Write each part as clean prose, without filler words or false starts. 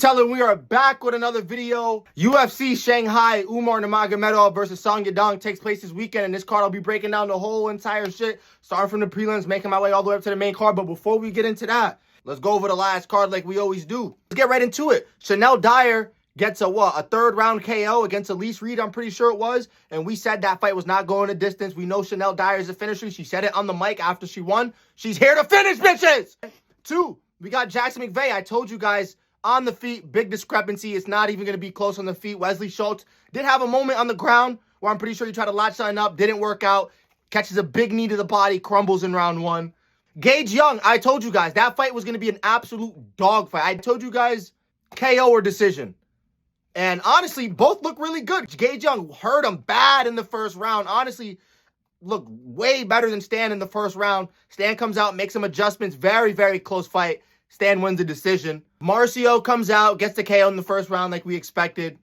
Telling we are back with another video. UFC Shanghai, Umar Nurmagomedov versus Song Yadong takes place this weekend. In this card, I'll be breaking down the whole entire shit, starting from the prelims, making my way all the way up to the main card. But before we get into that, let's go over the last card like we always do. Let's get right into it. Chanel Dyer gets a third round KO against Elise Reed, I'm pretty sure it was. And we said that fight was not going the distance. We know Chanel Dyer is a finisher. She said it on the mic after she won. She's here to finish, bitches! 2, we got Jackson McVeigh. I told you guys, on the feet, big discrepancy. It's not even going to be close on the feet. Wesley Schultz did have a moment on the ground where I'm pretty sure he tried to latch something up. Didn't work out. Catches a big knee to the body. Crumbles in round 1. Gage Young, I told you guys, that fight was going to be an absolute dogfight. I told you guys KO or decision. And honestly, both look really good. Gage Young hurt him bad in the first round. Honestly, looked way better than Stan in the first round. Stan comes out, makes some adjustments. Very, very close fight. Stan wins the decision. Marcio comes out, gets the KO in the first round like we expected.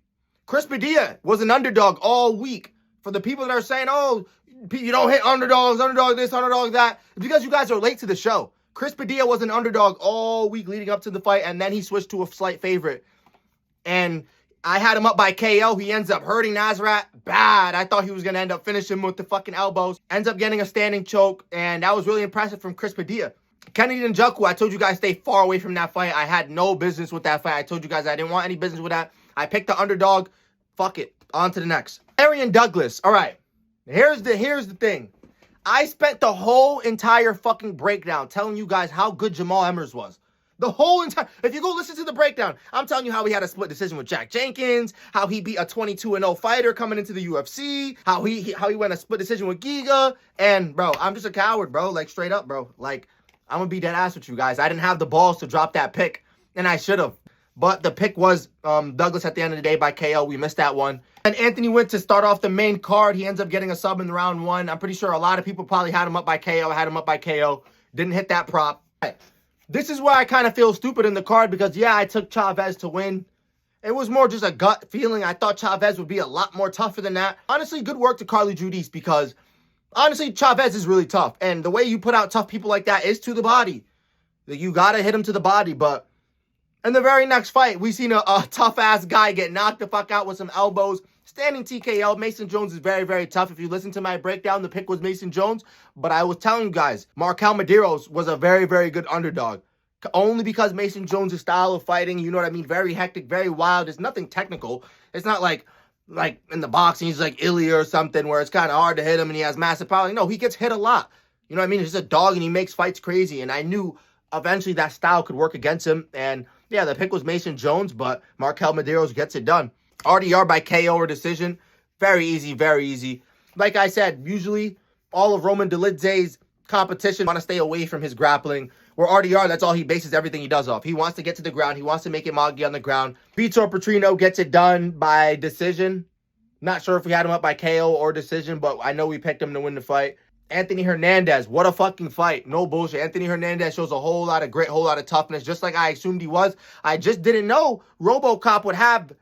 Chris Padilla was an underdog all week. For the people that are saying, oh, you don't hit underdogs, underdog this, underdog that, it's because you guys are late to the show. Chris Padilla was an underdog all week leading up to the fight, and then he switched to a slight favorite. And I had him up by KO. He ends up hurting Nasrat bad. I thought he was going to end up finishing him with the fucking elbows. Ends up getting a standing choke, and that was really impressive from Chris Padilla. Kennedy Njoku, I told you guys stay far away from that fight. I had no business with that fight. I told you guys I didn't want any business with that. I picked the underdog. Fuck it. On to the next. Arian Douglas. All right. Here's the thing. I spent the whole entire fucking breakdown telling you guys how good Jamal Emmers was. The whole entire... If you go listen to the breakdown, I'm telling you how he had a split decision with Jack Jenkins, how he beat a 22-0 fighter coming into the UFC, how he went a split decision with Giga, and, bro, I'm just a coward, bro. Like, straight up, bro. Like, I'm going to be dead ass with you guys. I didn't have the balls to drop that pick, and I should have. But the pick was Douglas at the end of the day by KO. We missed that one. And Anthony went to start off the main card. He ends up getting a sub in round 1. I'm pretty sure a lot of people probably had him up by KO. I had him up by KO. Didn't hit that prop. This is where I kind of feel stupid in the card because, yeah, I took Chavez to win. It was more just a gut feeling. I thought Chavez would be a lot more tougher than that. Honestly, good work to Carly Judice because... honestly, Chavez is really tough. And the way you put out tough people like that is to the body. You got to hit him to the body. But in the very next fight, we seen a tough-ass guy get knocked the fuck out with some elbows. Standing TKO. Mason Jones is very, very tough. If you listen to my breakdown, the pick was Mason Jones. But I was telling you guys, Markel Medeiros was a very, very good underdog. Only because Mason Jones' style of fighting, you know what I mean? Very hectic, very wild. It's nothing technical. It's not like in the boxing, he's like Ilya or something where it's kind of hard to hit him and he has massive power. No, he gets hit a lot. You know what I mean? He's just a dog and he makes fights crazy. And I knew eventually that style could work against him. And yeah, the pick was Mason Jones, but Markel Medeiros gets it done. RDR by KO or decision. Very easy, very easy. Like I said, usually all of Roman Dolidze's competition want to stay away from his grappling. Where RDR, that's all he bases everything he does off. He wants to get to the ground. He wants to make it Magdi on the ground. Vitor Petrino gets it done by decision. Not sure if we had him up by KO or decision, but I know we picked him to win the fight. Anthony Hernandez, what a fucking fight. No bullshit. Anthony Hernandez shows a whole lot of grit, whole lot of toughness, just like I assumed he was. I just didn't know RoboCop would have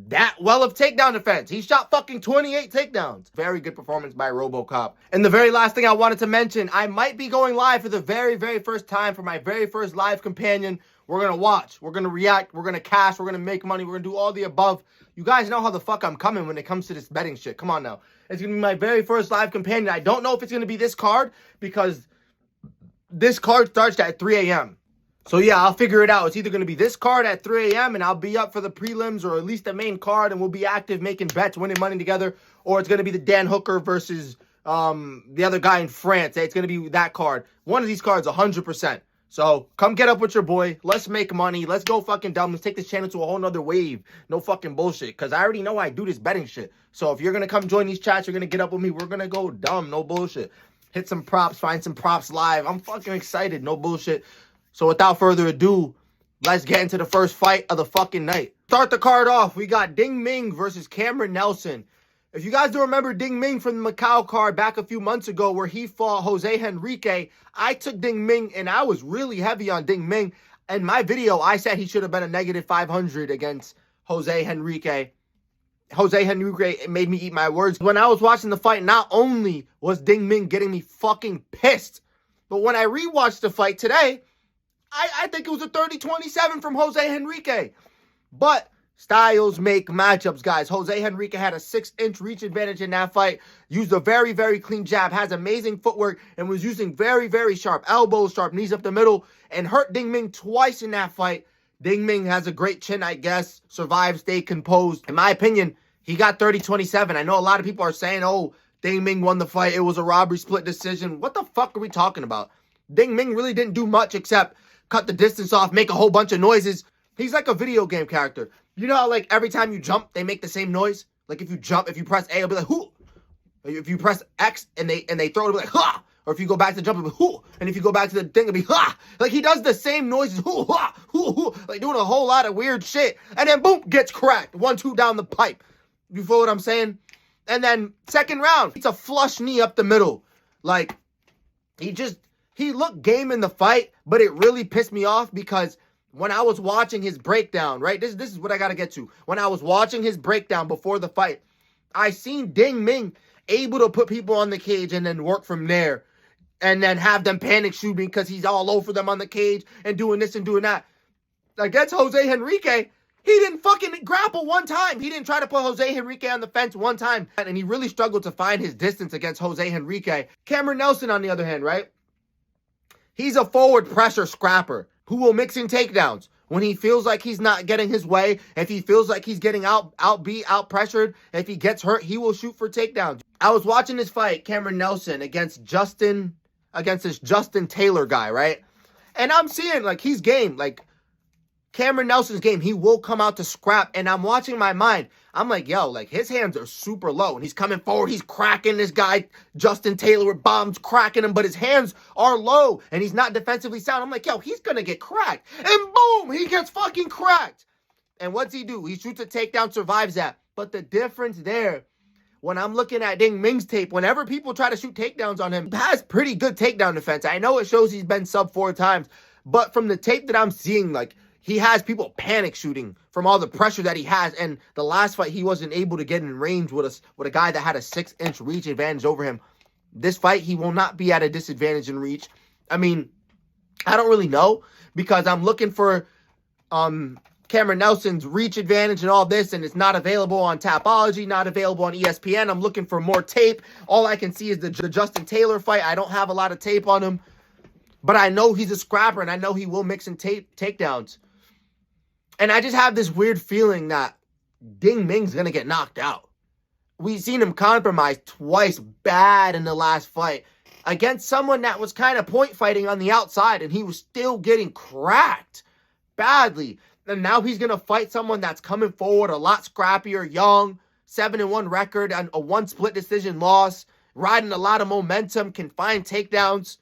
that well of takedown defense. He shot fucking 28 takedowns. Very good performance by RoboCop. And the very last thing I wanted to mention, I might be going live for the very, very first time for my very first live companion. We're going to watch. We're going to react. We're going to cash. We're going to make money. We're going to do all the above. You guys know how the fuck I'm coming when it comes to this betting shit. Come on now. It's going to be my very first live companion. I don't know if it's going to be this card because this card starts at 3 a.m. So yeah, I'll figure it out. It's either going to be this card at 3 a.m. and I'll be up for the prelims or at least the main card and we'll be active making bets, winning money together. Or it's going to be the Dan Hooker versus the other guy in France. It's going to be that card. One of these cards, 100%. So come get up with your boy. Let's make money. Let's go fucking dumb. Let's take this channel to a whole nother wave. No fucking bullshit. Because I already know I do this betting shit. So if you're going to come join these chats, you're going to get up with me. We're going to go dumb. No bullshit. Hit some props. Find some props live. I'm fucking excited. No bullshit. So without further ado, let's get into the first fight of the fucking night. Start the card off. We got Ding Ming versus Cameron Nelson. If you guys don't remember Ding Ming from the Macau card back a few months ago where he fought Jose Henrique, I took Ding Ming and I was really heavy on Ding Ming. In my video, I said he should have been a negative 500 against Jose Henrique. Jose Henrique made me eat my words. When I was watching the fight, not only was Ding Ming getting me fucking pissed, but when I rewatched the fight today, I think it was a 30-27 from Jose Henrique. But styles make matchups, guys. Jose Henrique had a 6-inch reach advantage in that fight. Used a very, very clean jab. Has amazing footwork and was using very, very sharp elbows, sharp knees up the middle. And hurt Ding Ming twice in that fight. Ding Ming has a great chin, I guess. Survived, stayed composed. In my opinion, he got 30-27. I know a lot of people are saying, oh, Ding Ming won the fight. It was a robbery split decision. What the fuck are we talking about? Ding Ming really didn't do much except cut the distance off, make a whole bunch of noises. He's like a video game character. You know how, like, every time you jump, they make the same noise? Like, if you jump, if you press A, it'll be like, hoo. If you press X and they throw it, it'll be like, ha. Or if you go back to jump, it'll be, hoo. And if you go back to the thing, it'll be, ha. Like, he does the same noises, hoo, ha, hoo, hoo. Like, doing a whole lot of weird shit. And then, boom, gets cracked. 1-2 down the pipe. You feel what I'm saying? And then, second round, it's a flush knee up the middle. Like, he looked game in the fight, but it really pissed me off because when I was watching his breakdown, right? This is what I got to get to. When I was watching his breakdown before the fight, I seen Ding Ming able to put people on the cage and then work from there. And then have them panic shooting because he's all over them on the cage and doing this and doing that. Against Jose Henrique, he didn't fucking grapple one time. He didn't try to put Jose Henrique on the fence one time. And he really struggled to find his distance against Jose Henrique. Cameron Nelson, on the other hand, right? He's a forward pressure scrapper who will mix in takedowns. When he feels like he's not getting his way, if he feels like he's getting outbeat, out-pressured, if he gets hurt, he will shoot for takedowns. I was watching this fight, Cameron Nelson, against this Justin Taylor guy, right? And I'm seeing, like, he's game. Like, Cameron Nelson's game. He will come out to scrap. And I'm watching my mind. I'm like, yo, like, his hands are super low. And he's coming forward. He's cracking this guy, Justin Taylor, with bombs, cracking him. But his hands are low. And he's not defensively sound. I'm like, yo, he's going to get cracked. And boom, he gets fucking cracked. And what's he do? He shoots a takedown, survives that. But the difference there, when I'm looking at Ding Ming's tape, whenever people try to shoot takedowns on him, he has pretty good takedown defense. I know it shows he's been sub 4 times. But from the tape that I'm seeing, like, he has people panic shooting from all the pressure that he has. And the last fight, he wasn't able to get in range with a guy that had a 6-inch reach advantage over him. This fight, he will not be at a disadvantage in reach. I mean, I don't really know because I'm looking for Cameron Nelson's reach advantage and all this, and it's not available on Tapology, not available on ESPN. I'm looking for more tape. All I can see is the Justin Taylor fight. I don't have a lot of tape on him, but I know he's a scrapper, and I know he will mix in takedowns. And I just have this weird feeling that Ding Ming's going to get knocked out. We've seen him compromised twice bad in the last fight against someone that was kind of point fighting on the outside, and he was still getting cracked badly. And now he's going to fight someone that's coming forward a lot scrappier, young, 7-1 record, and a 1 split decision loss, riding a lot of momentum, can find takedowns.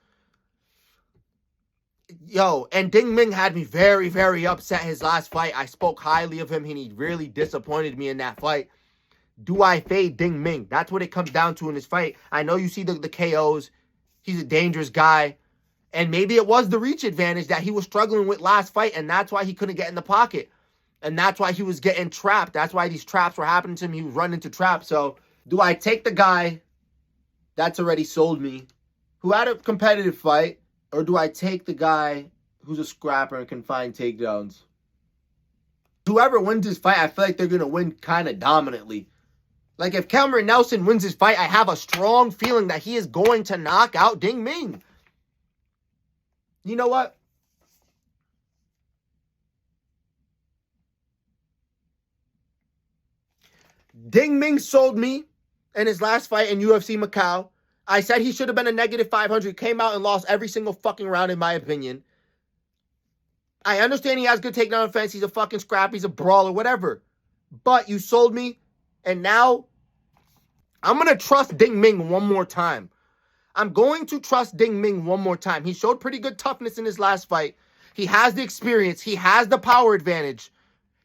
Yo, and Ding Ming had me very, very upset his last fight. I spoke highly of him, and he really disappointed me in that fight. Do I fade Ding Ming? That's what it comes down to in this fight. I know you see the KOs. He's a dangerous guy. And maybe it was the reach advantage that he was struggling with last fight, and that's why he couldn't get in the pocket. And that's why he was getting trapped. That's why these traps were happening to him. He was running into traps. So, do I take the guy that's already sold me, who had a competitive fight, or do I take the guy who's a scrapper and can find takedowns? Whoever wins this fight, I feel like they're going to win kind of dominantly. Like, if Cameron Nelson wins this fight, I have a strong feeling that he is going to knock out Ding Ming. You know what? Ding Ming sold me in his last fight in UFC Macau. I said he should have been a -500. Came out and lost every single fucking round, in my opinion. I understand he has good takedown defense. He's a fucking scrap. He's a brawler, whatever. But you sold me. And now I'm going to trust Ding Ming one more time. I'm going to trust Ding Ming one more time. He showed pretty good toughness in his last fight. He has the experience. He has the power advantage.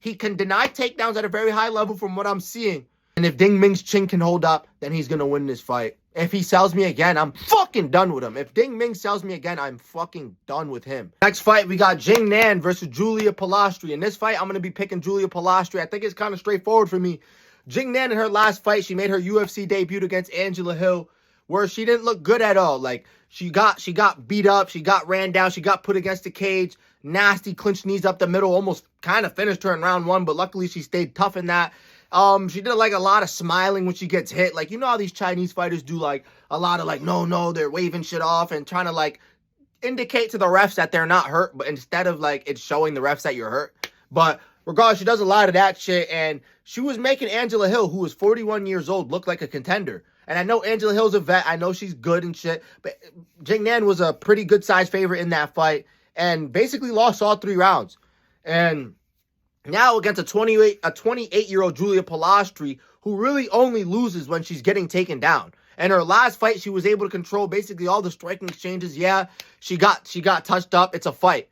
He can deny takedowns at a very high level from what I'm seeing. And if Ding Ming's chin can hold up, then he's going to win this fight. If he sells me again, I'm fucking done with him. If Ding Ming sells me again, I'm fucking done with him. Next fight, we got Jingnan versus Julia Pilastri. In this fight, I'm going to be picking Julia Pilastri. I think it's kind of straightforward for me. Jingnan, in her last fight, she made her UFC debut against Angela Hill, where she didn't look good at all. Like, she got beat up, she got ran down, she got put against the cage. nasty clinch knees up the middle, almost kind of finished her in round 1, but luckily she stayed tough in that. She did like a lot of smiling when she gets hit. Like, you know how these Chinese fighters do like a lot of like, no, they're waving shit off and trying to like indicate to the refs that they're not hurt, but instead of like it's showing the refs that you're hurt. But regardless, she does a lot of that shit, and she was making Angela Hill, who was 41 years old, look like a contender. And I know Angela Hill's a vet. I know she's good and shit, but Jingnan was a pretty good size favorite in that fight and basically lost all 3 rounds. And now against a 28-year-old Julia Palastri, who really only loses when she's getting taken down. And her last fight, she was able to control basically all the striking exchanges. Yeah, she got touched up. It's a fight.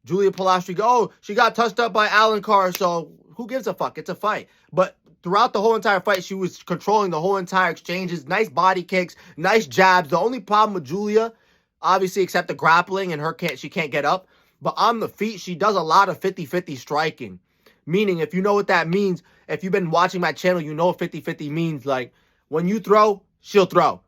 Julia Palastri, she got touched up by Alan Carr, so who gives a fuck? It's a fight. But throughout the whole entire fight, she was controlling the whole entire exchanges. Nice body kicks, nice jabs. The only problem with Julia, obviously, except the grappling and she can't get up. But on the feet, she does a lot of 50-50 striking. Meaning, if you know what that means, if you've been watching my channel, you know what 50-50 means. Like, when you throw, she'll throw.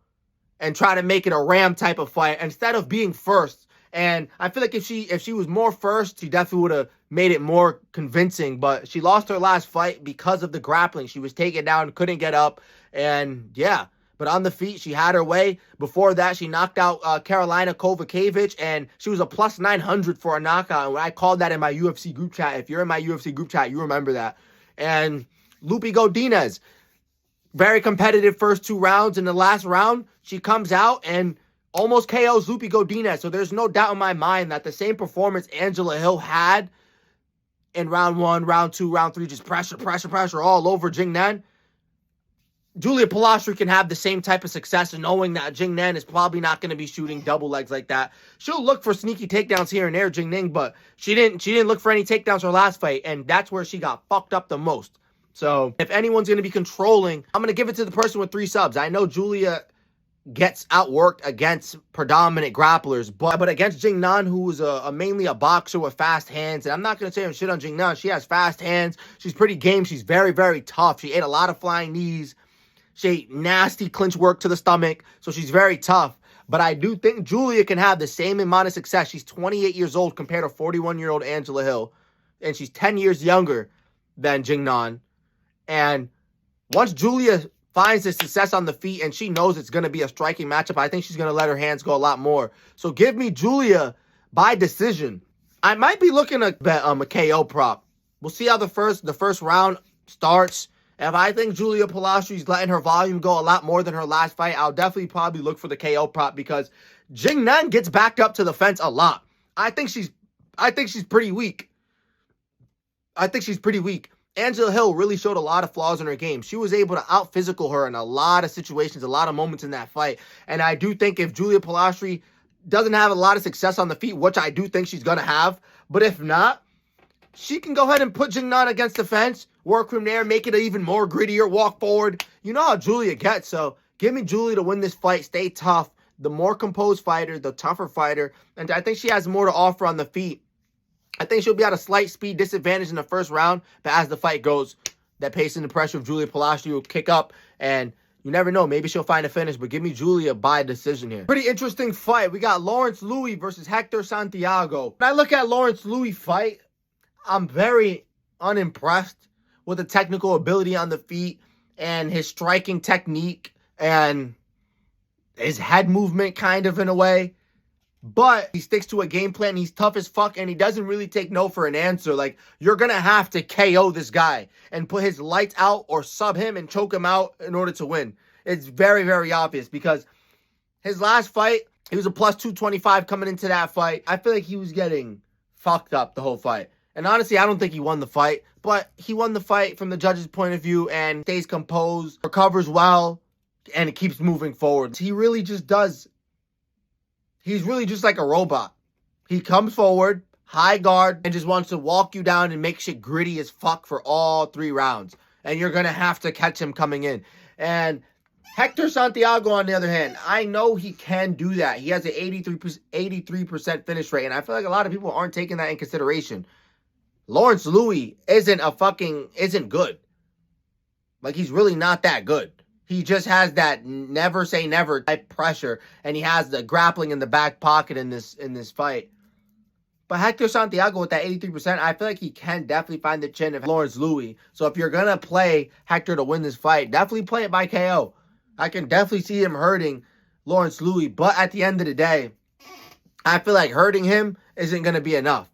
And try to make it a ram type of fight instead of being first. And I feel like if she was more first, she definitely would have made it more convincing. But she lost her last fight because of the grappling. She was taken down, couldn't get up. And yeah, but on the feet, she had her way. Before that, she knocked out Carolina Kovacevic, and she was a plus 900 for a knockout. And I called that in my UFC group chat. If you're in my UFC group chat, you remember that. And Lupi Godinez, very competitive first 2 rounds. In the last round, she comes out and almost KOs Lupi Godinez. So there's no doubt in my mind that the same performance Angela Hill had in round 1, round 2, round 3, just pressure all over Jingnan, Julia Palastri can have the same type of success, and knowing that Jingnan is probably not going to be shooting double legs like that. She'll look for sneaky takedowns here and there, Jingnan, but she didn't look for any takedowns her last fight, and that's where she got fucked up the most. So if anyone's going to be controlling, I'm going to give it to the person with 3 subs. I know Julia gets outworked against predominant grapplers, but against Jingnan, who is mainly a boxer with fast hands, and I'm not going to say shit on Jingnan. She has fast hands. She's pretty game. She's very, very tough. She ate a lot of flying knees. She ate nasty clinch work to the stomach, so she's very tough. But I do think Julia can have the same amount of success. She's 28 years old compared to 41-year-old Angela Hill, and she's 10 years younger than Jingnan. And once Julia finds the success on the feet and she knows it's going to be a striking matchup, I think she's going to let her hands go a lot more. So give me Julia by decision. I might be looking to bet a KO prop. We'll see how the first round starts. If I think Julia Palastri's letting her volume go a lot more than her last fight, I'll definitely probably look for the KO prop, because Jingnan gets backed up to the fence a lot. I think she's pretty weak. Angela Hill really showed a lot of flaws in her game. She was able to out-physical her in a lot of situations, a lot of moments in that fight. And I do think if Julia Palastri doesn't have a lot of success on the feet, which I do think she's going to have, but if not, she can go ahead and put Jingnan against the fence, work from there, make it even more grittier, walk forward. You know how Julia gets, so give me Julia to win this fight. Stay tough. The more composed fighter, the tougher fighter. And I think she has more to offer on the feet. I think she'll be at a slight speed disadvantage in the first round, but as the fight goes, that pace and the pressure of Julia Palastri will kick up, and you never know, maybe she'll find a finish, but give me Julia by decision here. Pretty interesting fight. We got Lawrence Louis versus Hector Santiago. When I look at Lawrence Louis' fight, I'm very unimpressed with the technical ability on the feet and his striking technique and his head movement, kind of, in a way. But he sticks to a game plan. He's tough as fuck, and he doesn't really take no for an answer. Like, you're going to have to KO this guy and put his lights out or sub him and choke him out in order to win. It's very, very obvious, because his last fight, he was a plus 225 coming into that fight. I feel like he was getting fucked up the whole fight. And honestly, I don't think he won the fight, but he won the fight from the judge's point of view and stays composed, recovers well, and it keeps moving forward. He really just does. He's really just like a robot. He comes forward, high guard, and just wants to walk you down and make shit gritty as fuck for all 3 rounds. And you're going to have to catch him coming in. And Hector Santiago, on the other hand, I know he can do that. He has an 83% finish rate, and I feel like a lot of people aren't taking that in consideration. Lawrence Louis isn't good. Like, he's really not that good. He just has that never say never type pressure, and he has the grappling in the back pocket in this fight. But Hector Santiago with that 83%, I feel like he can definitely find the chin of Lawrence Louis. So if you're going to play Hector to win this fight, definitely play it by KO. I can definitely see him hurting Lawrence Louis. But at the end of the day, I feel like hurting him isn't going to be enough.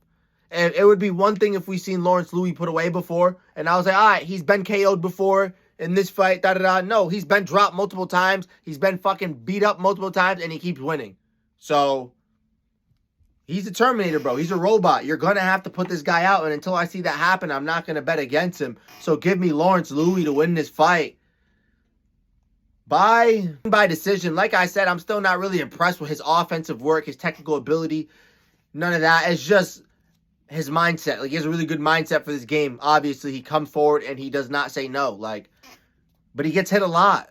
And it would be one thing if we seen Lawrence Louis put away before, and I was like, all right, he's been KO'd before in this fight, da-da-da. No, he's been dropped multiple times. He's been fucking beat up multiple times, and he keeps winning. So he's a Terminator, bro. He's a robot. You're going to have to put this guy out, and until I see that happen, I'm not going to bet against him. So give me Lawrence Louis to win this fight. By decision. Like I said, I'm still not really impressed with his offensive work, his technical ability. None of that. It's just his mindset. Like, he has a really good mindset for this game. Obviously, he comes forward and he does not say no. But he gets hit a lot.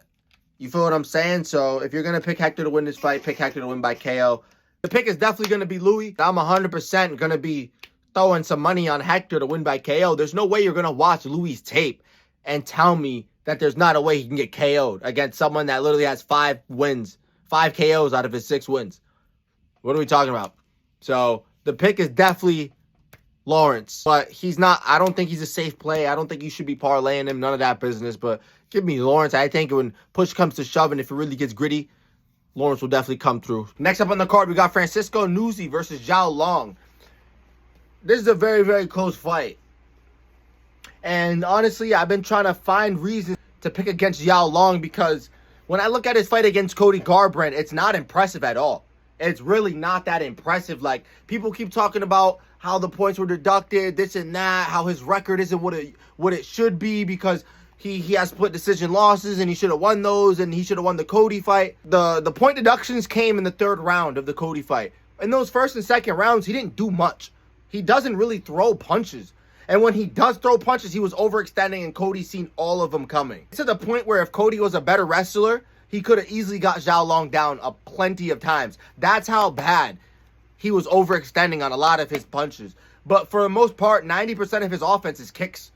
You feel what I'm saying? So if you're going to pick Hector to win this fight, pick Hector to win by KO. The pick is definitely going to be Louis. I'm 100% going to be throwing some money on Hector to win by KO. There's no way you're going to watch Louis' tape and tell me that there's not a way he can get KO'd against someone that literally has 5 wins, 5 KOs out of his 6 wins. What are we talking about? So the pick is definitely Lawrence, but he's not. I don't think he's a safe play. I don't think you should be parlaying him. None of that business. But give me Lawrence. I think when push comes to shove and if it really gets gritty, Lawrence will definitely come through. Next up on the card, we got Francisco Nuzzi versus Xiao Long. This is a very, very close fight. And honestly, I've been trying to find reasons to pick against Xiao Long because when I look at his fight against Cody Garbrandt, it's not impressive at all. It's really not that impressive. Like, people keep talking about how the points were deducted, this and that, how his record isn't what it should be because he has split decision losses and he should have won those and he should have won the Cody fight. The point deductions came in the 3rd round of the Cody fight. In those 1st and 2nd rounds, he didn't do much. He doesn't really throw punches. And when he does throw punches, he was overextending and Cody's seen all of them coming. To the point where if Cody was a better wrestler, he could have easily got Xiao Long down plenty of times. That's how bad he was overextending on a lot of his punches. But for the most part, 90% of his offense is kicks.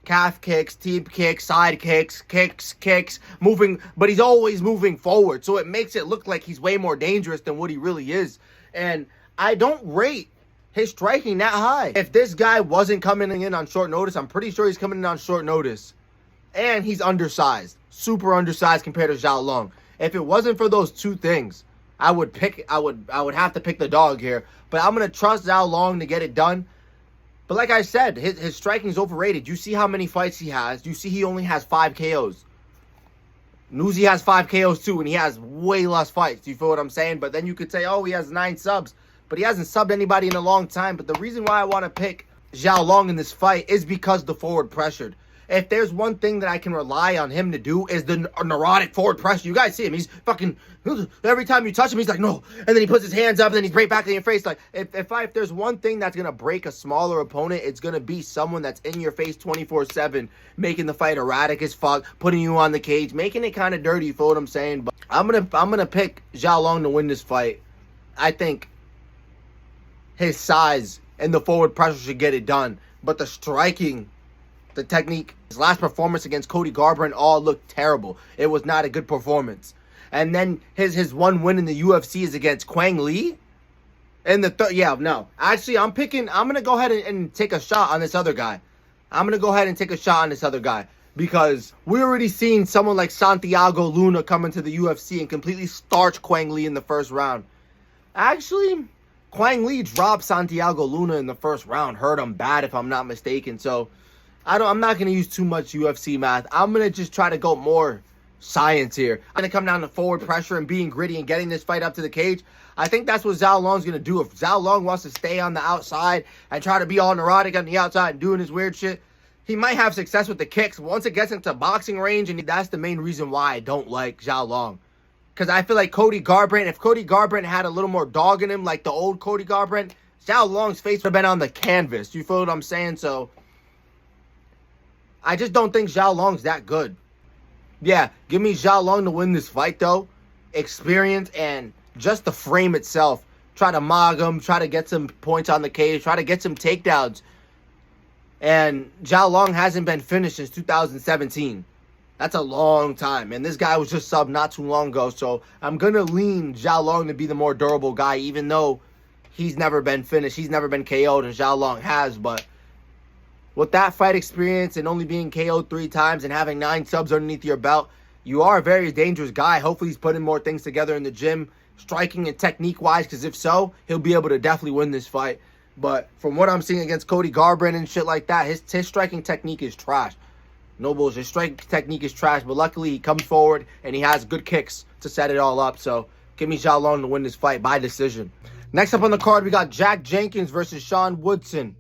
Calf kicks, teep kicks, side kicks, kicks, moving. But he's always moving forward. So it makes it look like he's way more dangerous than what he really is. And I don't rate his striking that high. If this guy wasn't coming in on short notice, I'm pretty sure he's coming in on short notice. And he's undersized. Super undersized compared to Xiao Long. If it wasn't for those 2 things, I would have to pick the dog here. But I'm going to trust Xiao Long to get it done. But like I said, his striking is overrated. You see how many fights he has. You see he only has 5 KOs. Nuzzi has 5 KOs too, and he has way less fights. You feel what I'm saying? But then you could say, oh, he has 9 subs. But he hasn't subbed anybody in a long time. But the reason why I want to pick Xiao Long in this fight is because the forward pressured. If there's one thing that I can rely on him to do is the neurotic forward pressure. You guys see him. He's fucking, every time you touch him, he's like, no. And then he puts his hands up and then he's right back in your face. Like, if there's one thing that's going to break a smaller opponent, it's going to be someone that's in your face 24/7, making the fight erratic as fuck, putting you on the cage, making it kind of dirty, you feel what I'm saying? But I'm gonna pick Xiao Long to win this fight. I think his size and the forward pressure should get it done. But the striking, the technique, his last performance against Cody Garbrandt all looked terrible. It was not a good performance. And then his one win in the UFC is against Quang Lee. And actually, I'm going to go ahead and take a shot on this other guy. Because we already seen someone like Santiago Luna come into the UFC and completely starch Quang Lee in the 1st round. Actually, Quang Lee dropped Santiago Luna in the 1st round. Hurt him bad if I'm not mistaken. So I'm not going to use too much UFC math. I'm going to just try to go more science here. I'm going to come down to forward pressure and being gritty and getting this fight up to the cage. I think that's what Xiao Long's going to do. If Xiao Long wants to stay on the outside and try to be all neurotic on the outside and doing his weird shit, he might have success with the kicks. Once it gets into boxing range, and that's the main reason why I don't like Xiao Long. Because I feel like Cody Garbrandt, if Cody Garbrandt had a little more dog in him, like the old Cody Garbrandt, Xiao Long's face would have been on the canvas. You feel what I'm saying? So I just don't think Xiao Long's that good. Yeah, give me Xiao Long to win this fight, though. Experience and just the frame itself. Try to mog him, try to get some points on the cage, try to get some takedowns. And Xiao Long hasn't been finished since 2017. That's a long time. And this guy was just subbed not too long ago. So I'm going to lean Xiao Long to be the more durable guy, even though he's never been finished. He's never been KO'd, and Xiao has. But with that fight experience and only being KO'd 3 times and having 9 subs underneath your belt, you are a very dangerous guy. Hopefully he's putting more things together in the gym, striking and technique-wise, because if so, he'll be able to definitely win this fight. But from what I'm seeing against Cody Garbrandt and shit like that, his striking technique is trash. No bullshit. His striking technique is trash, but luckily he comes forward and he has good kicks to set it all up. So give me Xiao to win this fight by decision. Next up on the card, we got Jack Jenkins versus Sean Woodson.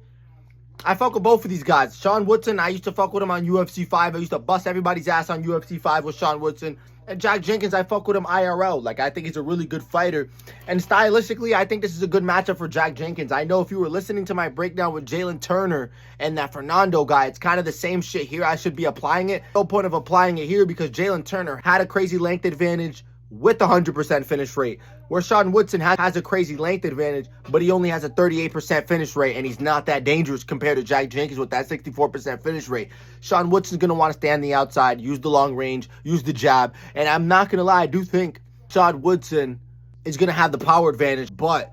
I fuck with both of these guys. Sean Woodson, I used to fuck with him on UFC 5. I used to bust everybody's ass on UFC 5 with Sean Woodson. And Jack Jenkins, I fuck with him IRL. Like, I think he's a really good fighter. And stylistically, I think this is a good matchup for Jack Jenkins. I know if you were listening to my breakdown with Jalen Turner and that Fernando guy, it's kind of the same shit here. I should be applying it. No point of applying it here because Jalen Turner had a crazy length advantage with 100% finish rate, where Sean Woodson has a crazy length advantage, but he only has a 38% finish rate, and he's not that dangerous compared to Jack Jenkins with that 64% finish rate. Sean Woodson's going to want to stand the outside, use the long range, use the jab, and I'm not going to lie, I do think Sean Woodson is going to have the power advantage, but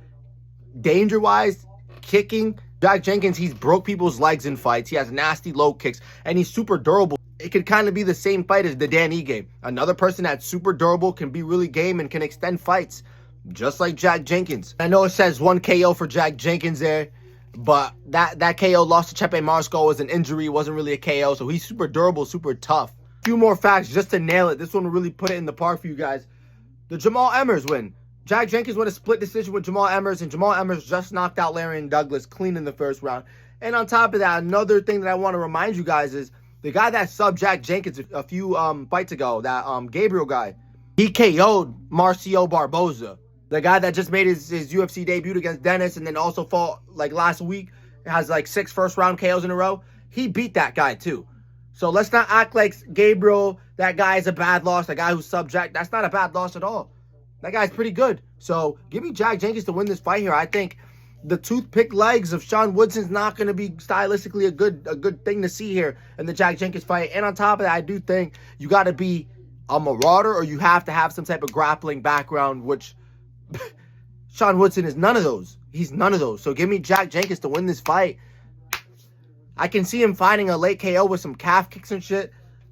danger-wise, kicking, Jack Jenkins, he's broke people's legs in fights. He has nasty low kicks, and he's super durable. It could kind of be the same fight as the Dan Ige. Another person that's super durable, can be really game, and can extend fights, just like Jack Jenkins. I know it says 1 KO for Jack Jenkins there, but that KO loss to Chepe Mariscal was an injury. It wasn't really a KO, so he's super durable, super tough. A few more facts just to nail it. This one will really put it in the park for you guys. The Jamal Emmers win. Jack Jenkins won a split decision with Jamal Emmers, and Jamal Emmers just knocked out Larian Douglas clean in the first round. And on top of that, another thing that I want to remind you guys is the guy that subbed Jack Jenkins a few fights ago, that Gabriel guy, he KO'd Marcio Barboza. The guy that just made his UFC debut against Dennis and then also fought like last week, has like 6 first-round KOs in a row. He beat that guy too. So let's not act like Gabriel, that guy is a bad loss. The guy who subbed Jack, that's not a bad loss at all. That guy's pretty good. So give me Jack Jenkins to win this fight here. I think the toothpick legs of Sean Woodson's not going to be stylistically a good thing to see here in the Jack Jenkins fight. And on top of that, I do think you got to be a marauder, or you have to have some type of grappling background, which Sean Woodson is none of those. He's none of those. So give me Jack Jenkins to win this fight. I can see him finding a late KO with some calf kicks and shit,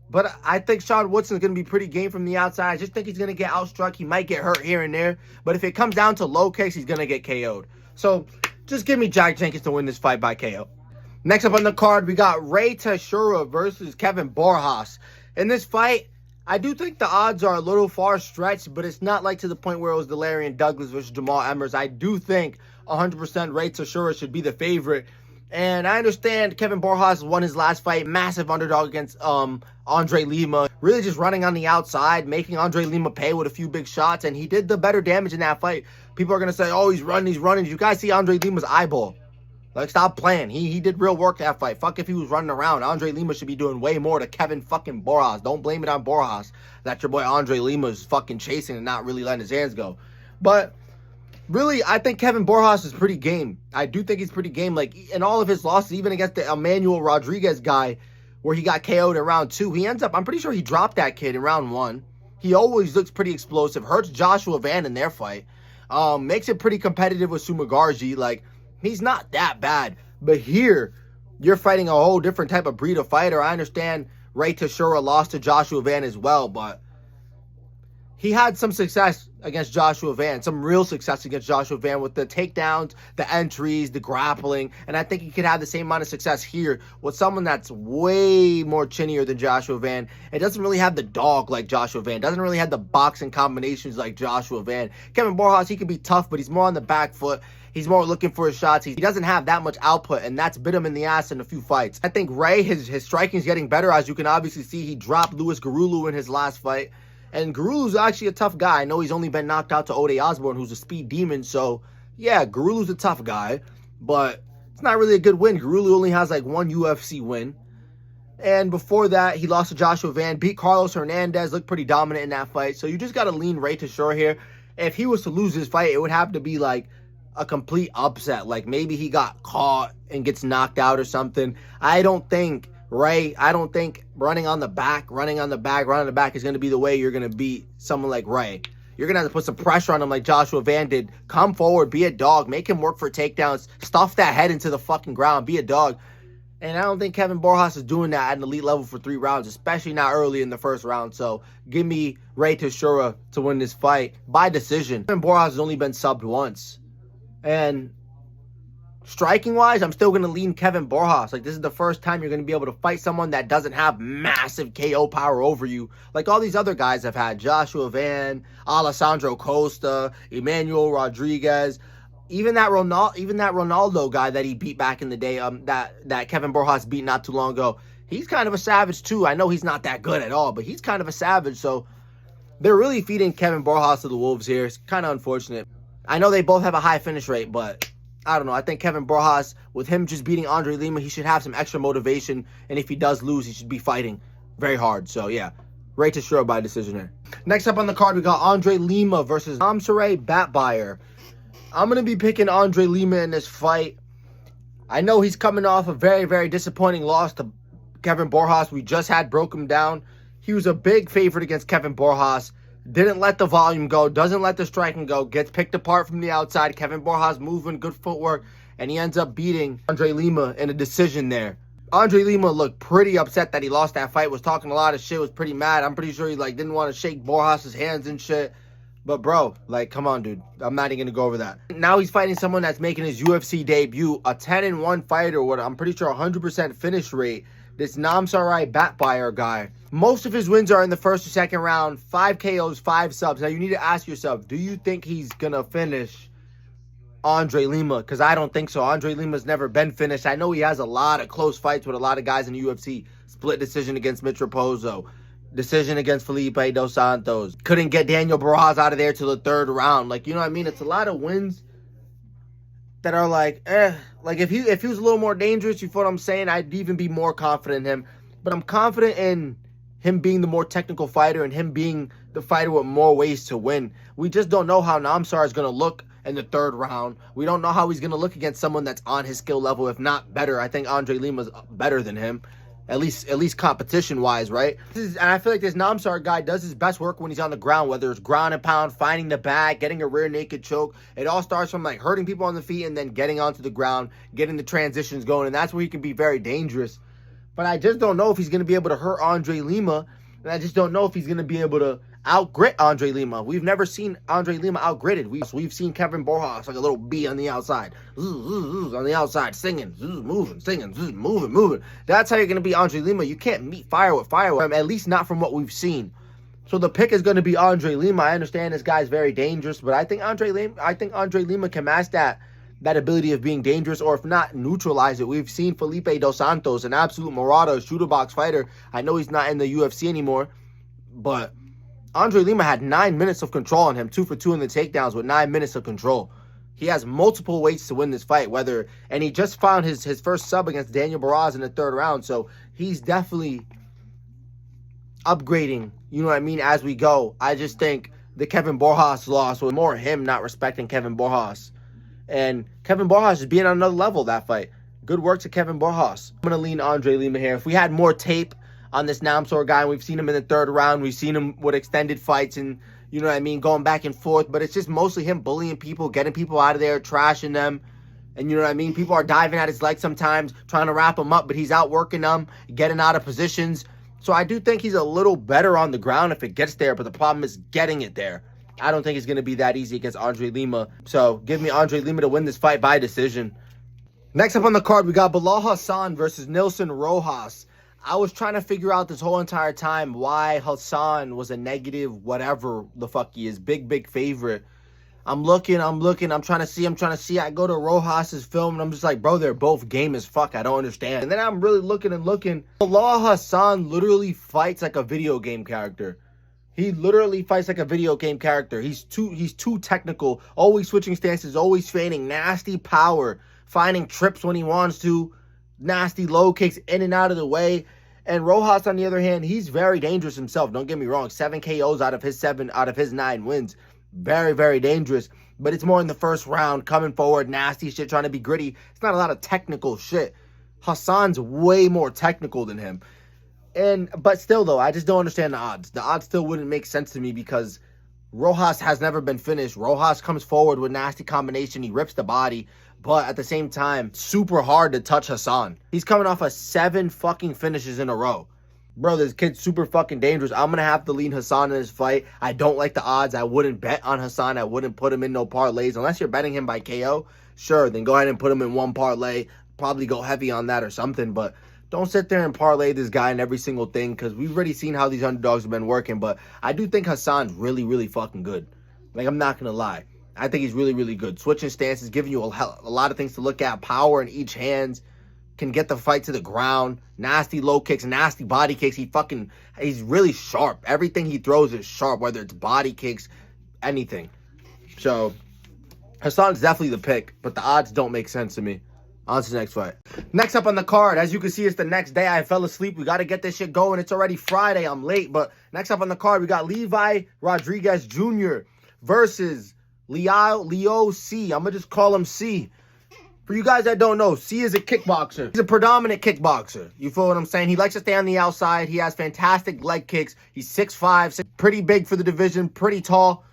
but I think Sean Woodson's going to be pretty game from the outside. I just think he's going to get outstruck. He might get hurt here and there, but if it comes down to low kicks, he's going to get KO'd. So just give me Jack Jenkins to win this fight by KO. Next up on the card, we got Ray Teixeira versus Kevin Borjas. In this fight, I do think the odds are a little far stretched, but it's not like to the point where it was Larian Douglas versus Jamal Emmers. I do think 100% Ray Teixeira should be the favorite. And I understand Kevin Borjas won his last fight, massive underdog against Andre Lima. Really just running on the outside, making Andre Lima pay with a few big shots, and he did the better damage in that fight. People are going to say, oh, he's running. You guys see Andre Lima's eyeball. Like, stop playing. He did real work that fight. Fuck if he was running around. Andre Lima should be doing way more to Kevin fucking Borjas. Don't blame it on Borjas that your boy Andre Lima is fucking chasing and not really letting his hands go. But really, I think Kevin Borjas is pretty game. I do think he's pretty game. Like, in all of his losses, even against the Emmanuel Rodriguez guy, where he got KO'd in round 2, he ends up, I'm pretty sure he dropped that kid in round 1. He always looks pretty explosive. Hurts Joshua Van in their fight. Makes it pretty competitive with Sumudarge. Like, he's not that bad. But here, you're fighting a whole different type of breed of fighter. I understand Ray Teixeira lost to Joshua Van as well, but he had some success against Joshua Van, some real success against Joshua Van with the takedowns, the entries, the grappling, and I think he could have the same amount of success here with someone that's way more chinnier than Joshua Van. It doesn't really have the dog like Joshua Van, doesn't really have the boxing combinations like Joshua Van. Kevin Borjas, he can be tough, but he's more on the back foot. He's more looking for his shots. He doesn't have that much output, and that's bit him in the ass in a few fights. I think Ray, his striking is getting better. As you can obviously see, he dropped Louis Garulu in his last fight. And Garulu's actually a tough guy. I know he's only been knocked out to Ode Osborne, who's a speed demon. So, yeah, Garulu's a tough guy. But it's not really a good win. Garulu only has like 1 UFC win. And before that, he lost to Joshua Van, beat Carlos Hernandez, looked pretty dominant in that fight. So you just got to lean Ray Teixeira here. If he was to lose this fight, it would have to be like a complete upset. Like maybe he got caught and gets knocked out or something. I don't think running on the back is going to be the way you're going to beat someone like Ray. You're going to have to put some pressure on him like Joshua Van did. Come forward, be a dog, make him work for takedowns, stuff that head into the fucking ground, be a dog. And I don't think Kevin Borjas is doing that at an elite level for 3 rounds, especially not early in the first round. So give me Ray Teixeira to win this fight by decision. Kevin Borjas has only been subbed once. And striking-wise, I'm still going to lean Kevin Borjas. Like, this is the first time you're going to be able to fight someone that doesn't have massive KO power over you. Like all these other guys have had. Joshua Van, Alessandro Costa, Emmanuel Rodriguez. Even that Ronaldo guy that he beat back in the day, that Kevin Borjas beat not too long ago, he's kind of a savage too. I know he's not that good at all, but he's kind of a savage. So they're really feeding Kevin Borjas to the wolves here. It's kind of unfortunate. I know they both have a high finish rate, but I don't know. I think Kevin Borjas, with him just beating Andre Lima, he should have some extra motivation. And if he does lose, he should be fighting very hard. So yeah, Ray Teixeira by decision here. Next up on the card, we got Andre Lima versus Amsare Batbayer. I'm going to be picking Andre Lima in this fight. I know he's coming off a very, very disappointing loss to Kevin Borjas. We just broke him down. He was a big favorite against Kevin Borjas. Didn't let the volume go. Doesn't let the striking go. Gets picked apart from the outside. Kevin Borjas moving, good footwork. And he ends up beating Andre Lima in a decision there. Andre Lima looked pretty upset that he lost that fight. Was talking a lot of shit. Was pretty mad. I'm pretty sure he didn't want to shake Borjas' hands and shit. But bro, come on, dude. I'm not even going to go over that. Now he's fighting someone that's making his UFC debut. A 10-1 fighter with, I'm pretty sure, 100% finish rate. This Namsarai Batbayer guy. Most of his wins are in the first or second round. 5 KOs, 5 subs. Now you need to ask yourself, do you think he's going to finish Andre Lima? Because I don't think so. Andre Lima's never been finished. I know he has a lot of close fights with a lot of guys in the UFC. Split decision against Mitch Raposo. Decision against Felipe Dos Santos. Couldn't get Daniel Barraz out of there till the 3rd round. You know what I mean? It's a lot of wins that are if he was a little more dangerous, you feel what I'm saying? I'd even be more confident in him. But I'm confident in him being the more technical fighter and him being the fighter with more ways to win. We just don't know how Namsar is going to look in the 3rd round. We don't know how he's going to look against someone that's on his skill level, if not better. I think Andre Lima's better than him. At least competition-wise, right? And I feel like this Namsar guy does his best work when he's on the ground, whether it's ground and pound, finding the bag, getting a rear naked choke. It all starts from hurting people on the feet and then getting onto the ground, getting the transitions going, and that's where he can be very dangerous. But I just don't know if he's going to be able to hurt Andre Lima, and I just don't know if he's going to be able to outgrit Andre Lima. We've never seen Andre Lima outgritted. We've seen Kevin Borjas like a little bee on the outside. On the outside, singing, moving, singing, moving. That's how you're going to be Andre Lima. You can't meet fire with fire, at least not from what we've seen. So the pick is going to be Andre Lima. I understand this guy's very dangerous, but I think Andre Lima can match that ability of being dangerous, or if not, neutralize it. We've seen Felipe Dos Santos, an absolute marauder, shooter box fighter. I know he's not in the UFC anymore, but Andre Lima had 9 minutes of control on him, 2 for 2 in the takedowns with 9 minutes of control. He has multiple ways to win this fight, and he just found his first sub against Daniel Barraz in the 3rd round, so he's definitely upgrading, you know what I mean, as we go. I just think the Kevin Borjas loss was more him not respecting Kevin Borjas. And Kevin Borjas is being on another level that fight. Good work to Kevin Borjas. I'm going to lean Andre Lima here. If we had more tape on this Namsar guy, and we've seen him in the 3rd round, we've seen him with extended fights and, you know what I mean, going back and forth, but it's just mostly him bullying people, getting people out of there, trashing them, and you know what I mean, people are diving at his legs sometimes, trying to wrap him up, but he's outworking them, getting out of positions. So I do think he's a little better on the ground if it gets there, but the problem is getting it there. I don't think it's going to be that easy against Andre Lima, so give me Andre Lima to win this fight by decision. Next up on the card, we got Bilal Hasan versus Nilson Rojas. I was trying to figure out this whole entire time why Hasan was a negative whatever the fuck he is. Big favorite. I'm looking. I'm trying to see. I go to Rojas' film and I'm just like, bro, they're both game as fuck. I don't understand. And then I'm really looking. Bilal Hasan literally fights like a video game character. He literally fights like a video game character. He's too technical. Always switching stances. Always feigning. Nasty power. Finding trips when he wants to. Nasty low kicks in and out of the way. And Rojas, on the other hand, he's very dangerous himself. Don't get me wrong. 7 KOs out of his 9 wins. Very, very dangerous. But it's more in the 1st round, coming forward, nasty shit, trying to be gritty. It's not a lot of technical shit. Hasan's way more technical than him. But still, though, I just don't understand the odds. The odds still wouldn't make sense to me because Rojas has never been finished. Rojas comes forward with nasty combination. He rips the body. But at the same time, super hard to touch Hasan. He's coming off of 7 fucking finishes in a row. Bro, this kid's super fucking dangerous. I'm going to have to lean Hasan in this fight. I don't like the odds. I wouldn't bet on Hasan. I wouldn't put him in no parlays. Unless you're betting him by KO, sure, then go ahead and put him in one parlay. Probably go heavy on that or something. But don't sit there and parlay this guy in every single thing, because we've already seen how these underdogs have been working. But I do think Hasan's really, really fucking good. Like, I'm not going to lie. I think he's really, really good. Switching stances, giving you a lot of things to look at. Power in each hands. Can get the fight to the ground. Nasty low kicks, nasty body kicks. He's really sharp. Everything he throws is sharp, whether it's body kicks, anything. So, Hasan's definitely the pick, but the odds don't make sense to me. On to the next fight. Next up on the card, as you can see, it's the next day. I fell asleep. We got to get this shit going. It's already Friday. I'm late, but next up on the card, we got Levi Rodriguez Jr. versus Leo C. I'm going to just call him C. For you guys that don't know, C is a kickboxer. He's a predominant kickboxer. You feel what I'm saying? He likes to stay on the outside. He has fantastic leg kicks. He's 6'5", pretty big for the division, pretty tall.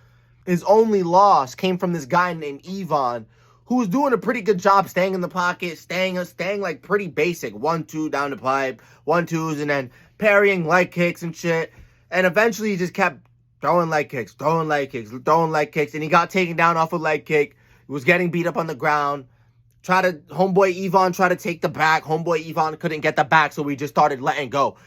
His only loss came from this guy named Ivan, who's doing a pretty good job staying in the pocket, staying like pretty basic. 1-2 down the pipe, 1-2s, and then parrying leg kicks and shit. And eventually he just kept throwing leg kicks, and he got taken down off a leg kick. He was getting beat up on the ground. Homeboy Ivan tried to take the back. Homeboy Ivan couldn't get the back, so we just started letting go.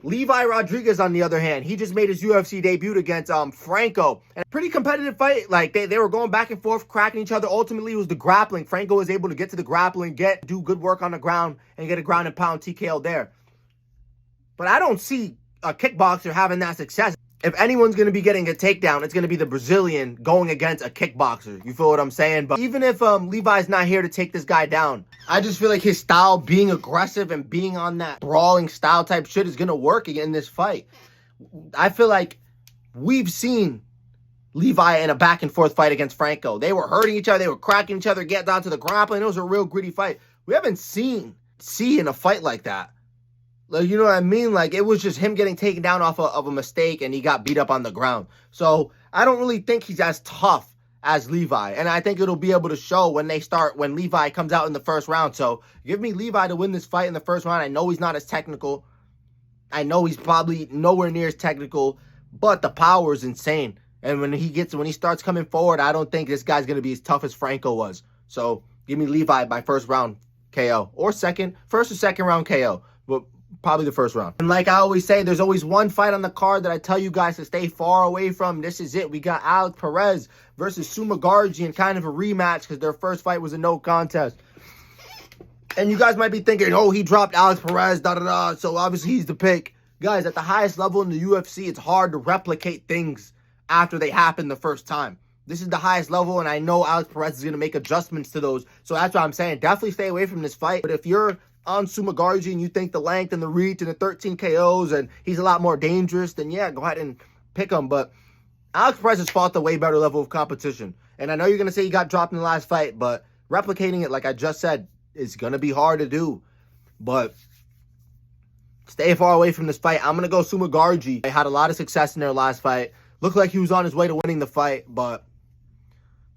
Levi Rodriguez, on the other hand, he just made his UFC debut against Franco. And a pretty competitive fight. Like, they were going back and forth, cracking each other. Ultimately, it was the grappling. Franco was able to get to the grappling, do good work on the ground, and get a ground and pound TKO there. But I don't see a kickboxer having that success. If anyone's going to be getting a takedown, it's going to be the Brazilian going against a kickboxer. You feel what I'm saying? But even if Levi's not here to take this guy down, I just feel like his style, being aggressive and being on that brawling style type shit, is going to work in this fight. I feel like we've seen Levi in a back and forth fight against Franco. They were hurting each other. They were cracking each other, getting down to the grappling. It was a real gritty fight. We haven't seen C in a fight like that. Like, you know what I mean? Like, it was just him getting taken down off of a mistake, and he got beat up on the ground. So I don't really think he's as tough as Levi. And I think it'll be able to show when Levi comes out in the first round. So give me Levi to win this fight in the first round. I know he's not as technical. I know he's probably nowhere near as technical, but the power is insane. And when he starts coming forward, I don't think this guy's going to be as tough as Franco was. So give me Levi by first round KO, or first or second round KO. But probably the first round. And like I always say, there's always one fight on the card that I tell you guys to stay far away from. This is it. We got Alex Perez versus Sumudarge in kind of a rematch, because their first fight was a no contest. And you guys might be thinking, oh, he dropped Alex Perez, so obviously he's the pick. Guys, at the highest level in the UFC, it's hard to replicate things after they happen the first time. This is the highest level, and I know Alex Perez is going to make adjustments to those. So that's what I'm saying. Definitely stay away from this fight. But if you're on Sumudarge and you think the length and the reach and the 13 KOs and he's a lot more dangerous, then yeah, go ahead and pick him. But Alex Perez has fought the way better level of competition. And I know you're going to say he got dropped in the last fight, but replicating it, like I just said, is going to be hard to do. But stay far away from this fight. I'm going to go Sumudarge. They had a lot of success in their last fight. Looked like he was on his way to winning the fight, but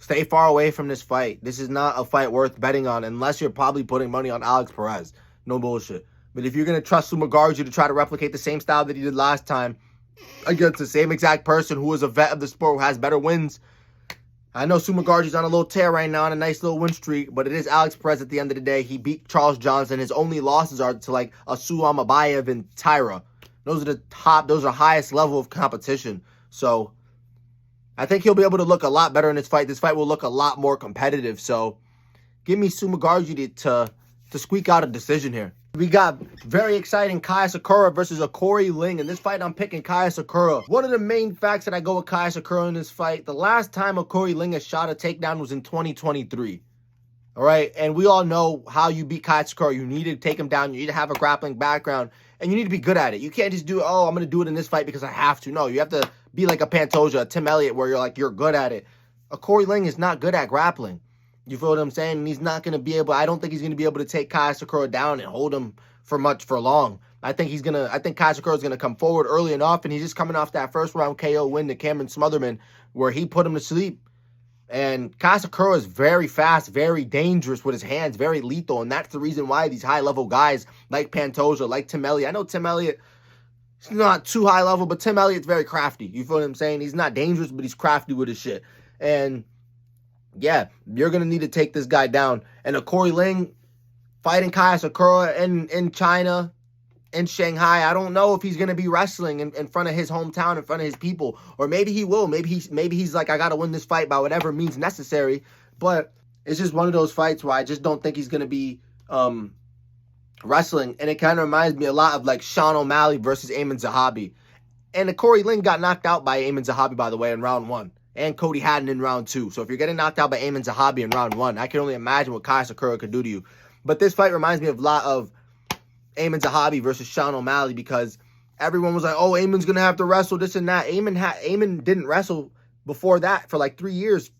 stay far away from this fight. This is not a fight worth betting on unless you're probably putting money on Alex Perez. No bullshit. But if you're going to trust Sumudarge to try to replicate the same style that he did last time against the same exact person who is a vet of the sport, who has better wins, I know Sumudarge's on a little tear right now, on a nice little win streak, but it is Alex Perez at the end of the day. He beat Charles Johnson. His only losses are to like Asu Amabayev and Tyra. Those are highest level of competition. So I think he'll be able to look a lot better in this fight. This fight will look a lot more competitive. So give me Sumudarge to squeak out a decision here. We got very exciting Kaya Sakura versus Aqorileng. In this fight, I'm picking Kaya Sakura. One of the main facts that I go with Kaya Sakura in this fight, the last time Aqorileng has shot a takedown was in 2023. All right? And we all know how you beat Kaya Sakura. You need to take him down. You need to have a grappling background. And you need to be good at it. You can't just do, oh, I'm going to do it in this fight because I have to. No, you have to be like a Pantoja, a Tim Elliott, where you're good at it. Aqorileng is not good at grappling. You feel what I'm saying? And he's not going to be able, I don't think he's going to be able to take Kaya Sakura down and hold him for long. I think Kaiser Kurose is gonna come forward early enough, and he's just coming off that first round KO win to Cameron Smotherman, where he put him to sleep. And Kaiser Kurose is very fast, very dangerous with his hands, very lethal, and that's the reason why these high-level guys like Pantoja, like Tim Elliott. I know Tim Elliott, he's not too high level, but Tim Elliott's very crafty. You feel what I'm saying? He's not dangerous, but he's crafty with his shit. And yeah, you're gonna need to take this guy down. And aqorileng fighting Kaiser Kurose in China, in Shanghai. I don't know if he's going to be wrestling in front of his hometown, in front of his people. Or maybe he will. Maybe he's like, I got to win this fight by whatever means necessary. But it's just one of those fights where I just don't think he's going to be wrestling. And it kind of reminds me a lot of like Sean O'Malley versus Amin Zahabi. And aqorileng got knocked out by Amin Zahabi, by the way, in round 1. And Cody Haddon in round 2. So if you're getting knocked out by Amin Zahabi in round 1, I can only imagine what Kaiser Kurose could do to you. But this fight reminds me of a lot of Amin Zahabi versus Sean O'Malley, because everyone was like, oh, Amin's going to have to wrestle, this and that. Amin didn't wrestle before that for like 3 years.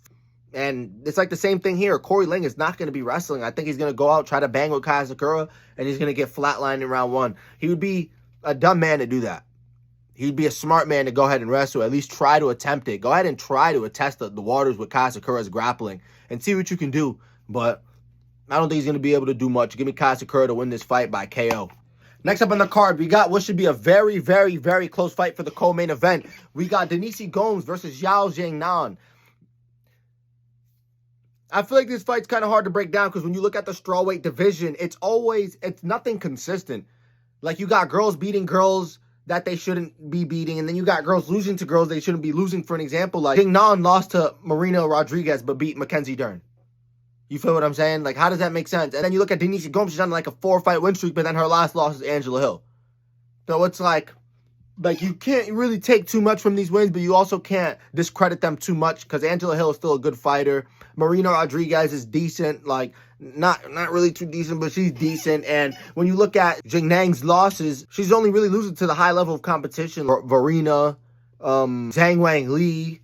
And it's like the same thing here. aqorileng is not going to be wrestling. I think he's going to go out, try to bang with Kaiser Kurose, and he's going to get flatlined in round 1. He would be a dumb man to do that. He'd be a smart man to go ahead and wrestle, at least try to attempt it. Go ahead and try to test the waters with Kaiser Kurose grappling and see what you can do. But I don't think he's going to be able to do much. Give me Kaiser Kurose to win this fight by KO. Next up on the card, we got what should be a very, very, very close fight for the co-main event. We got Gomes versus jingnan. I feel like this fight's kind of hard to break down because when you look at the strawweight division, it's nothing consistent. Like, you got girls beating girls that they shouldn't be beating, and then you got girls losing to girls they shouldn't be losing. For an example, like Jingnan lost to Marina Rodriguez but beat Mackenzie Dern. You feel what I'm saying? Like, how does that make sense? And then you look at Gomes, she's on like a 4-fight win streak, but then her last loss is Angela Hill. So it's like you can't really take too much from these wins, but you also can't discredit them too much because Angela Hill is still a good fighter. Marina Rodriguez is decent, like not really too decent, but she's decent. And when you look at Jingnan's losses, she's only really losing to the high level of competition, Varina, Zhang Wang Li.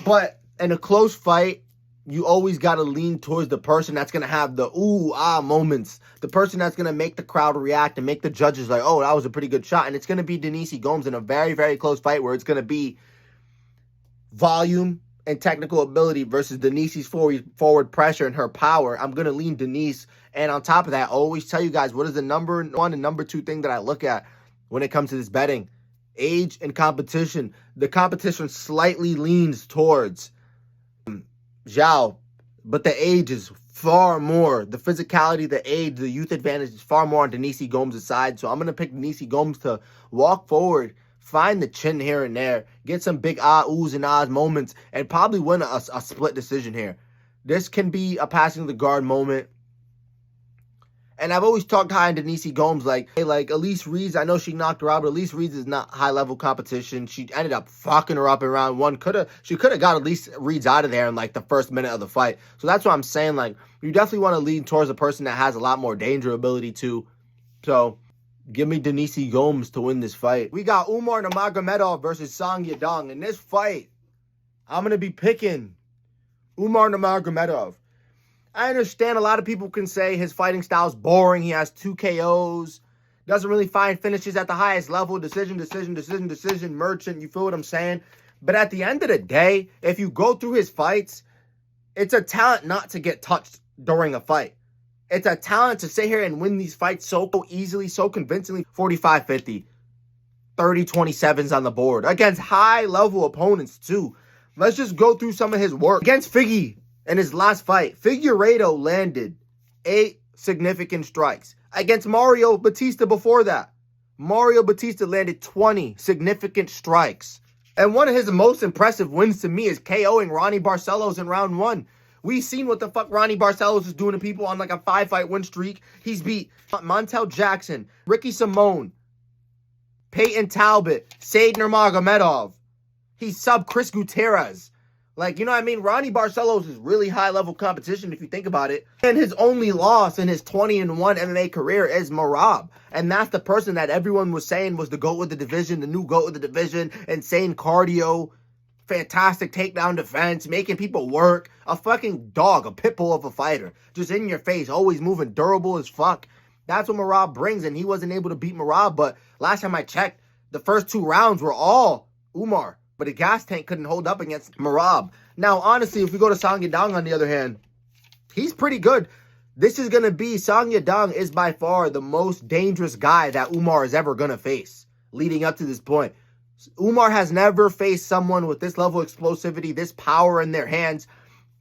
But in a close fight, you always got to lean towards the person that's going to have the ooh, ah moments. The person that's going to make the crowd react and make the judges like, oh, that was a pretty good shot. And it's going to be Gomes in a very, very close fight where it's going to be volume and technical ability versus Denise's forward pressure and her power. I'm going to lean Denise. And on top of that, I always tell you guys, what is the number 1 and number 2 thing that I look at when it comes to this betting? Age and competition. The competition slightly leans towards Xiao, but the age is far more. The physicality, the age, the youth advantage is far more on Denise Gomes' side. So I'm going to pick Denise Gomes to walk forward, find the chin here and there, get some big oohs and ahs moments, and probably win a split decision here. This can be a passing of the guard moment. And I've always talked high on Denise Gomes, like, hey, like, Elise Reeds, I know she knocked her out, but Elise Reeds is not high-level competition. She ended up fucking her up in round 1. She could have got Elise Reeds out of there in, like, the first minute of the fight. So that's what I'm saying, like, you definitely want to lean towards a person that has a lot more danger ability, too. So give me Denise Gomes to win this fight. We got Umar Nurmagomedov versus Song Yadong. In this fight, I'm going to be picking Umar Nurmagomedov. I understand a lot of people can say his fighting style is boring. He has 2 KOs. Doesn't really find finishes at the highest level. Decision, merchant. You feel what I'm saying? But at the end of the day, if you go through his fights, it's a talent not to get touched during a fight. It's a talent to sit here and win these fights so easily, so convincingly. 45-50. 30-27s on the board. Against high-level opponents, too. Let's just go through some of his work. Against Figgy. In his last fight, Figueiredo landed 8 significant strikes. Against Mario Batista before that, Mario Batista landed 20 significant strikes. And one of his most impressive wins to me is KOing Ronnie Barcelos in round 1. We've seen what the fuck Ronnie Barcelos is doing to people on like a 5-fight win streak. He's beat Montel Jackson, Ricky Simone, Peyton Talbot, Said Nurmagomedov. He subbed Chris Gutierrez. Like, you know what I mean? Ronnie Barcelos is really high-level competition if you think about it. And his only loss in his 20-1 MMA career is Marab. And that's the person that everyone was saying was the GOAT of the division, the new GOAT of the division. Insane cardio, fantastic takedown defense, making people work. A fucking dog, a pit bull of a fighter. Just in your face, always moving, durable as fuck. That's what Merab brings, and he wasn't able to beat Merab. But last time I checked, the first 2 rounds were all Umar. But the gas tank couldn't hold up against Merab. Now, honestly, if we go to Song Yadong on the other hand, he's pretty good. This is going to be, Song Yadong is by far the most dangerous guy that Umar is ever going to face leading up to this point. Umar has never faced someone with this level of explosivity, this power in their hands.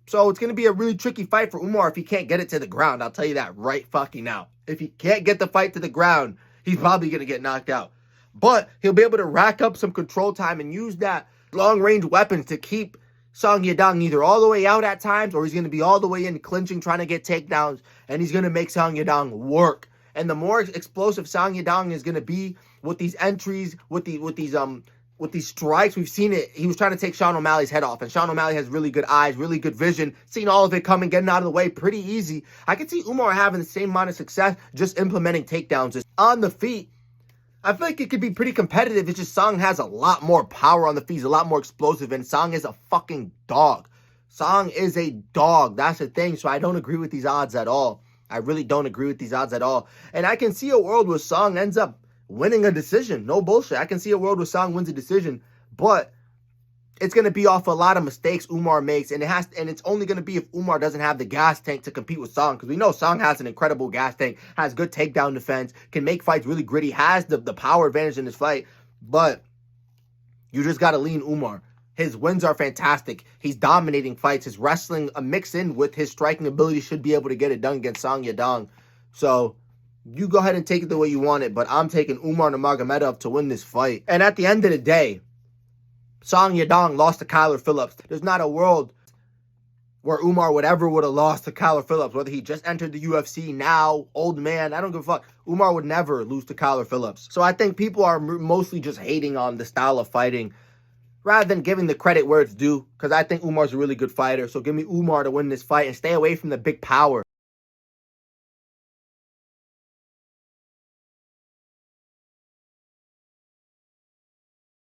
So it's going to be a really tricky fight for Umar if he can't get it to the ground. I'll tell you that right fucking now. If he can't get the fight to the ground, he's probably going to get knocked out. But he'll be able to rack up some control time and use that long-range weapons to keep Song Yadong either all the way out at times, or he's going to be all the way in clinching, trying to get takedowns, and he's going to make Song Yadong work. And the more explosive Song Yadong is going to be with these entries, with these strikes, we've seen it. He was trying to take Sean O'Malley's head off, and Sean O'Malley has really good eyes, really good vision, seen all of it coming, getting out of the way pretty easy. I could see Umar having the same amount of success just implementing takedowns just on the feet. I feel like it could be pretty competitive. It's just Song has a lot more power on the feet. He's a lot more explosive, and Song is a fucking dog. Song is a dog. That's the thing. So I don't agree with these odds at all. I really don't agree with these odds at all. And I can see a world where Song ends up winning a decision. No bullshit. I can see a world where Song wins a decision, but it's going to be off a lot of mistakes Umar makes, and it's only going to be if Umar doesn't have the gas tank to compete with Song, because we know Song has an incredible gas tank, has good takedown defense, can make fights really gritty, has the power advantage in this fight, but you just got to lean Umar. His wins are fantastic. He's dominating fights. His wrestling, mixed in with his striking ability, should be able to get it done against Song Yadong. So you go ahead and take it the way you want it, but I'm taking Umar Nurmagomedov to win this fight. And at the end of the day, Song Yadong lost to Kyler Phillips. There's not a world where Umar would have lost to Kyler Phillips, whether he just entered the UFC now, old man, I don't give a fuck. Umar would never lose to Kyler Phillips. So I think people are mostly just hating on the style of fighting rather than giving the credit where it's due, because I think Umar's a really good fighter. So give me Umar to win this fight and stay away from the big power.